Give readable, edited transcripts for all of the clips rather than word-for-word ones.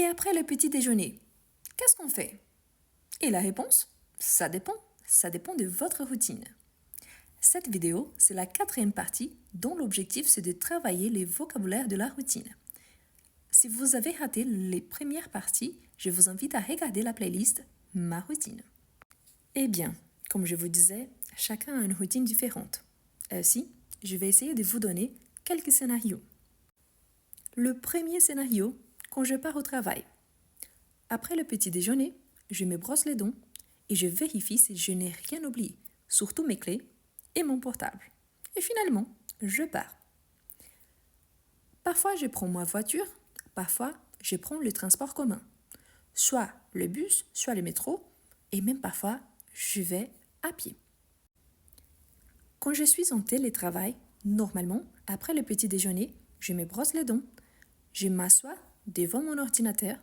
Et après le petit déjeuner, qu'est-ce qu'on fait? Et la réponse? Ça dépend. Ça dépend de votre routine. Cette vidéo, c'est la 4e partie dont l'objectif c'est de travailler les vocabulaires de la routine. Si vous avez raté les premières parties, je vous invite à regarder la playlist Ma routine. Eh bien, comme je vous disais, chacun a une routine différente. Ainsi, je vais essayer de vous donner quelques scénarios. Le premier scénario, quand je pars au travail. Après le petit déjeuner, je me brosse les dents et je vérifie si je n'ai rien oublié, surtout mes clés et mon portable. Et finalement, je pars. Parfois, je prends ma voiture, parfois, je prends le transport commun. Soit le bus, soit le métro, et même parfois, je vais à pied. Quand je suis en télétravail, normalement, après le petit déjeuner, je me brosse les dents, je m'assois devant mon ordinateur,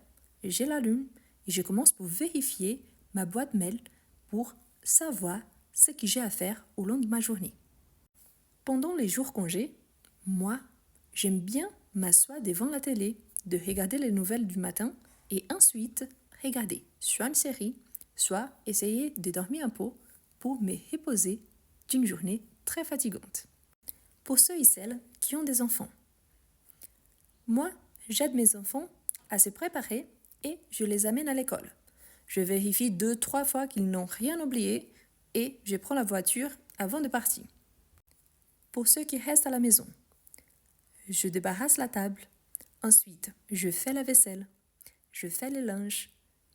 je l'allume et je commence pour vérifier ma boîte mail pour savoir ce que j'ai à faire au long de ma journée. Pendant les jours congés, moi, j'aime bien m'asseoir devant la télé, de regarder les nouvelles du matin et ensuite regarder soit une série, soit essayer de dormir un peu pour me reposer d'une journée très fatigante. Pour ceux et celles qui ont des enfants, moi, j'aide mes enfants à se préparer et je les amène à l'école. Je vérifie 2-3 fois qu'ils n'ont rien oublié et je prends la voiture avant de partir. Pour ceux qui restent à la maison, je débarrasse la table, ensuite je fais la vaisselle, je fais le linge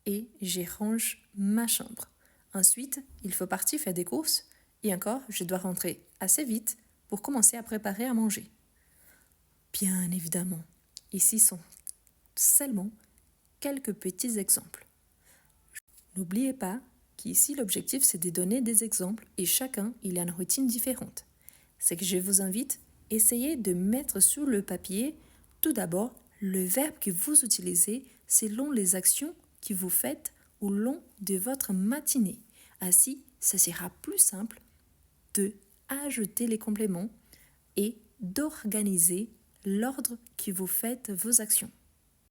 et je range ma chambre. Ensuite, il faut partir faire des courses et encore, je dois rentrer assez vite pour commencer à préparer à manger. Bien évidemment, ici sont seulement quelques petits exemples. N'oubliez pas qu'ici l'objectif c'est de donner des exemples et chacun il a une routine différente. C'est que je vous invite à essayer de mettre sur le papier tout d'abord le verbe que vous utilisez selon les actions que vous faites au long de votre matinée. Ainsi, ce sera plus simple de ajouter les compléments et d'organiser l'ordre que vous faites vos actions.